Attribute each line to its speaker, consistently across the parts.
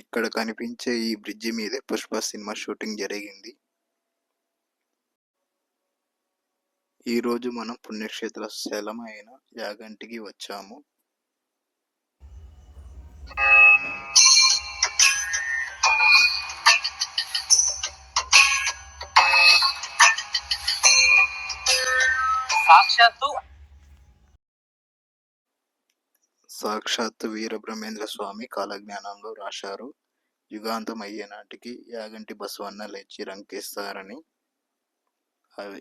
Speaker 1: ఇక్కడ కనిపించే ఈ బ్రిడ్జి మీదే 'పుష్ప' సినిమా షూటింగ్ జరిగింది. ఈరోజు మనం పుణ్యక్షేత్ర స్థలమైన యాగంటికి వచ్చాము. సాక్షాత్తు వీరబ్రహ్మేంద్ర స్వామి కాలజ్ఞానంలో రాశారు. యుగాంతం అయ్యే నాటికి యాగంటి బసవన్న లేచి రంకేస్తారని. అవి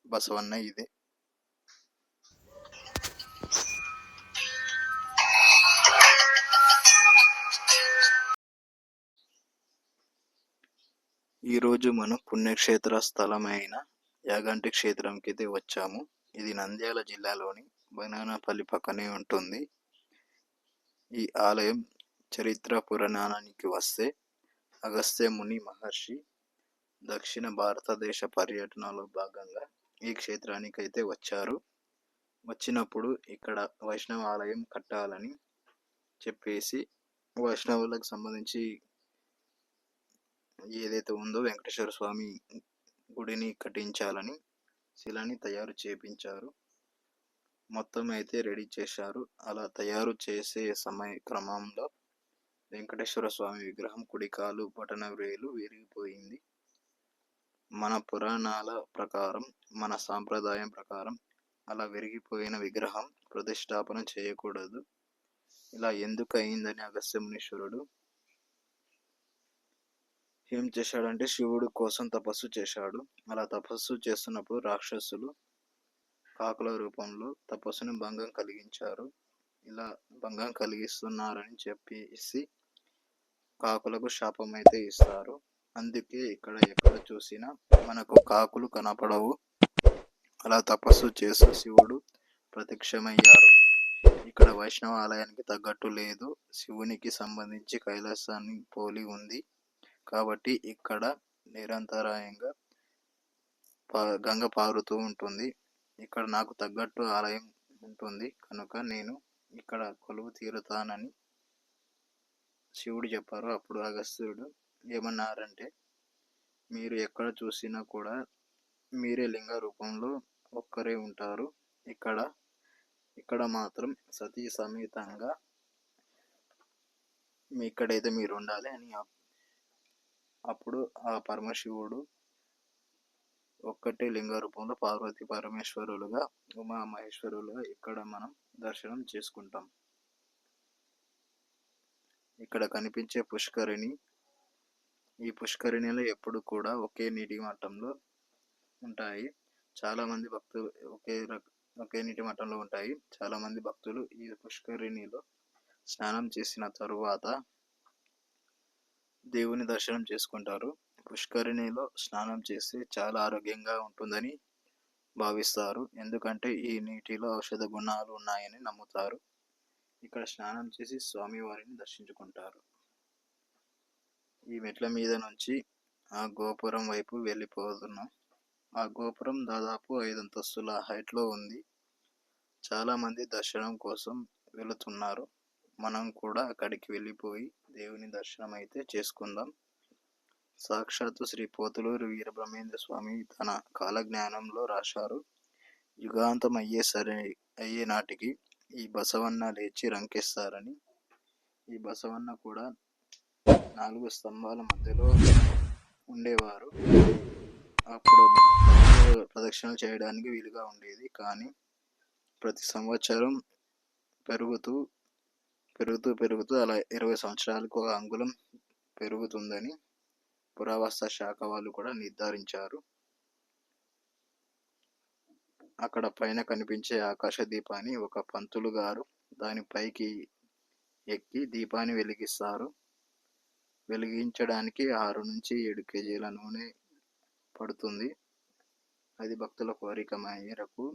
Speaker 1: బసవన్న ఇదే. ఈరోజు మనం పుణ్యక్షేత్ర స్థలమైన యాగంటి క్షేత్రంకి అయితే వచ్చాము. ఇది నంద్యాల జిల్లాలోని బనానాపల్లి పక్కనే ఉంటుంది. ఈ ఆలయం చరిత్ర పురాణానికి వస్తే అగస్త్య ముని మహర్షి దక్షిణ భారతదేశ పర్యటనలో భాగంగా ఈ క్షేత్రానికి అయితే వచ్చారు. వచ్చినప్పుడు ఇక్కడ వైష్ణవ ఆలయం కట్టాలని చెప్పేసి వైష్ణవులకు సంబంధించి ఏదైతే ఉందో వెంకటేశ్వర స్వామి గుడిని కట్టించాలని శిలని తయారు చేపించారు. మొత్తం అయితే రెడీ చేశారు. అలా తయారు చేసే క్రమంలో వెంకటేశ్వర స్వామి విగ్రహం కుడికాలు బొటన వేలు విరిగిపోయింది. మన పురాణాల ప్రకారం, మన సాంప్రదాయం ప్రకారం అలా విరిగిపోయిన విగ్రహం ప్రతిష్టాపన చేయకూడదు. ఇలా ఎందుకు అయిందని అగస్త్య మునీశ్వరుడు ఏం చేశాడంటే శివుడు కోసం తపస్సు చేశాడు. అలా తపస్సు చేస్తున్నప్పుడు రాక్షసులు కాకుల రూపంలో తపస్సును భంగం కలిగించారు. ఇలా భంగం కలిగిస్తున్నారని చెప్పేసి కాకులకు శాపం అయితే ఇస్తారు. అందుకే ఎక్కడ చూసినా మనకు కాకులు కనపడవు. అలా తపస్సు చేస్తూ శివుడు ప్రత్యక్షమయ్యారు. ఇక్కడ వైష్ణవ ఆలయానికి తగ్గట్టు లేదు. శివునికి సంబంధించి కైలాసాన్ని పోలి ఉంది కాబట్టి ఇక్కడ నిరంతరాయంగా గంగ పారుతూ ఉంటుంది. ఇక్కడ నాకు తగ్గట్టు ఆలయం ఉంటుంది కనుక నేను ఇక్కడ కొలువు తీరుతానని శివుడు చెప్పారు. అప్పుడు అగస్త్యుడు ఏమన్నారంటే, మీరు ఎక్కడ చూసినా కూడా మీరే లింగ రూపంలో ఒక్కరే ఉంటారు. ఇక్కడ మాత్రం సతీ సమేతంగా ఇక్కడైతే మీరు ఉండాలి అని. అప్పుడు ఆ పరమశివుడు ఒక్కటే లింగ రూపంలో పార్వతీ పరమేశ్వరులుగా, ఉమా మహేశ్వరులుగా ఇక్కడ మనం దర్శనం చేసుకుంటాం. ఇక్కడ కనిపించే పుష్కరిణి, ఈ పుష్కరిణిలో ఎప్పుడు కూడా ఒకే నీటి మట్టంలో ఉంటాయి. చాలామంది భక్తులు ఒకే నీటి మట్టంలో ఉంటాయి. చాలామంది భక్తులు ఈ పుష్కరిణిలో స్నానం చేసిన తరువాత దేవుని దర్శనం చేసుకుంటారు. పుష్కరిణిలో స్నానం చేస్తే చాలా ఆరోగ్యంగా ఉంటుందని భావిస్తారు. ఎందుకంటే ఈ నీటిలో ఔషధ గుణాలు ఉన్నాయని నమ్ముతారు. ఇక్కడ స్నానం చేసి స్వామివారిని దర్శించుకుంటారు. ఈ మెట్ల మీద నుంచి ఆ గోపురం వైపు వెళ్ళిపోతున్నాం. ఆ గోపురం దాదాపు 5 అంతస్తుల హైట్లో ఉంది. చాలామంది దర్శనం కోసం వెళుతున్నారు. మనం కూడా అక్కడికి వెళ్ళిపోయి దేవుని దర్శనం అయితే చేసుకుందాం. సాక్షాత్తు శ్రీ పోతులూరు వీరబ్రహ్మేంద్ర స్వామి తన కాలజ్ఞానంలో రాశారు. యుగాంతం అయ్యే నాటికి ఈ బసవన్న లేచి రంకేస్తారని. ఈ బసవన్న కూడా 4 స్తంభాల మధ్యలో ఉండేవారు. అప్పుడు ప్రదక్షిణలు చేయడానికి వీలుగా ఉండేది. కానీ ప్రతి సంవత్సరం పెరుగుతూ అలా 20 సంవత్సరాలకు 1 అంగుళం పెరుగుతుందని పురావస్తు శాఖ వాళ్ళు కూడా నిర్ధారించారు. అక్కడ పైన కనిపించే ఆకాశ దీపాన్ని ఒక పంతులు గారు దానిపైకి ఎక్కి దీపాన్ని వెలిగిస్తారు. వెలిగించడానికి 6 నుంచి 7 కేజీల నూనె పడుతుంది. అది భక్తుల కోరిక మేరకు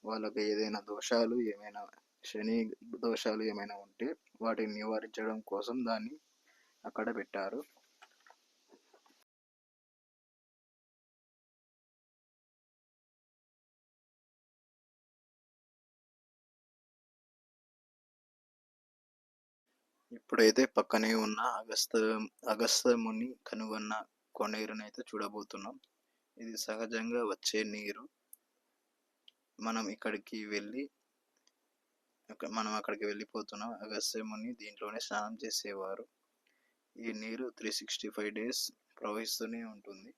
Speaker 1: వాళ్ళకి ఏదైనా దోషాలు, ఏమైనా శని దోషాలు ఏమైనా ఉంటే వాటిని నివారించడం కోసం దాన్ని అక్కడ పెట్టారు. ఇప్పుడైతే పక్కనే ఉన్న అగస్త్యముని కనుగొన్న కోనేరునైతే చూడబోతున్నాం. ఇది సహజంగా వచ్చే నీరు. మనం అక్కడికి వెళ్ళిపోతున్నాం. అగస్త్యముని దీంట్లోనే స్నానం చేసేవారు. ఈ నీరు 365 డేస్ ప్రవహిస్తూనే ఉంటుంది.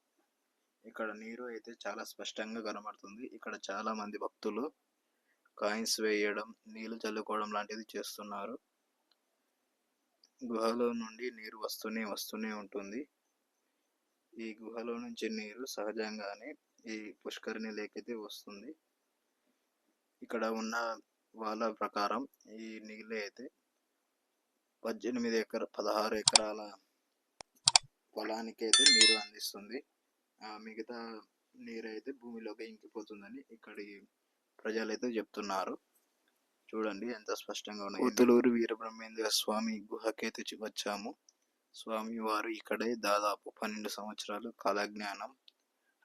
Speaker 1: ఇక్కడ నీరు అయితే చాలా స్పష్టంగా కనబడుతుంది. ఇక్కడ చాలా మంది భక్తులు కాయిన్స్ వేయడం, నీళ్లు చల్లుకోవడం లాంటిది చేస్తున్నారు. గుహలో నుండి నీరు వస్తూనే ఉంటుంది. ఈ గుహలో నుంచి నీరు సహజంగానే ఈ పుష్కరిణి లేకైతే వస్తుంది. ఇక్కడ ఉన్న వాళ్ళ ప్రకారం ఈ నీళ్ళు అయితే 16 ఎకరాల పొలానికి అయితే నీరు అందిస్తుంది. మిగతా నీరు అయితే భూమిలోకి ఇంకిపోతుందని ఇక్కడి ప్రజలైతే చెప్తున్నారు. చూడండి ఎంత స్పష్టంగా ఉన్నాయి. ఉతులూరు వీరబ్రహ్మేంద్ర స్వామి గుహకైతే వచ్చాము. స్వామి వారు ఇక్కడే దాదాపు 12 సంవత్సరాలు కాలజ్ఞానం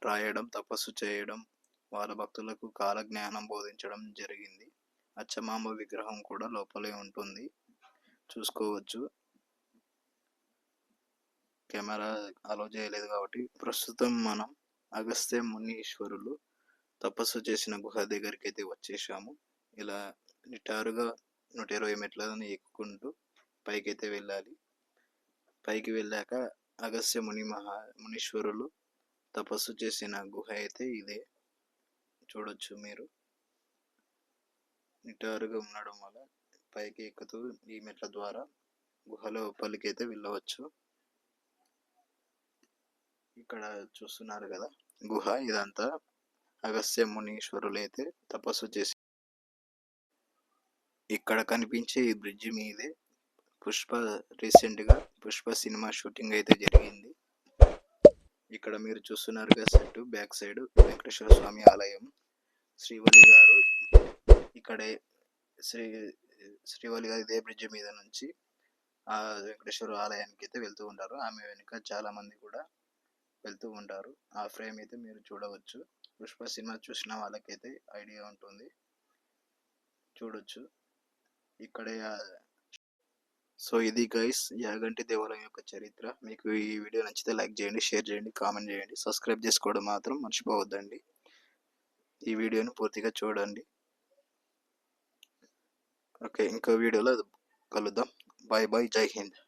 Speaker 1: రాయడం, తపస్సు చేయడం, వాళ్ళ భక్తులకు కాలజ్ఞానం బోధించడం జరిగింది. అచ్చమాంబ విగ్రహం కూడా లోపలే ఉంటుంది, చూసుకోవచ్చు. కెమెరా అలో చేయలేదు కాబట్టి ప్రస్తుతం మనం అగస్త్య మునీశ్వరులు తపస్సు చేసిన గుహ దగ్గరికి అయితే వచ్చేసాము. ఇలా నిటారుగా 120 మెట్లను ఎక్కుకుంటూ పైకైతే వెళ్ళాలి. పైకి వెళ్ళాక అగస్త్య మునీశ్వరులు తపస్సు చేసిన గుహ అయితే ఇదే. చూడొచ్చు మీరు. నిటారుగా ఉండడం వల్ల పైకి ఎక్కుతూ ఈ మెట్ల ద్వారా గుహలో పలికైతే వెళ్ళవచ్చు. ఇక్కడ చూస్తున్నారు కదా గుహ, ఇదంతా అగస్త్య మునీశ్వరులు అయితే తపస్సు చేసి. ఇక్కడ కనిపించే ఈ బ్రిడ్జి మీదే రీసెంట్గా పుష్ప సినిమా షూటింగ్ అయితే జరిగింది. ఇక్కడ మీరు చూస్తున్నారు కదా సెట్ బ్యాక్ సైడ్ వెంకటేశ్వర స్వామి ఆలయం. శ్రీవల్లి గారు ఇక్కడే శ్రీవల్లి గారు ఇదే బ్రిడ్జి మీద నుంచి ఆ వెంకటేశ్వర ఆలయానికి అయితే వెళ్తూ ఉంటారు. ఆమె వెనుక చాలా మంది కూడా వెళ్తూ ఉంటారు. ఆ ఫ్రేమ్ అయితే మీరు చూడవచ్చు. పుష్ప సినిమా చూసిన వాళ్ళకైతే ఐడియా ఉంటుంది, చూడొచ్చు. ఇక్కడే. సో ఇది గైస్ యాగంటి దేవాలయం యొక్క చరిత్ర. మీకు ఈ వీడియో నచ్చితే లైక్ చేయండి, షేర్ చేయండి, కామెంట్ చేయండి, సబ్స్క్రైబ్ చేసుకోవడం మాత్రం మర్చిపోవద్దండి. ఈ వీడియోని పూర్తిగా చూడండి. ఓకే, ఇంకో వీడియోలో కలుద్దాం. బాయ్ బాయ్, జై హింద్.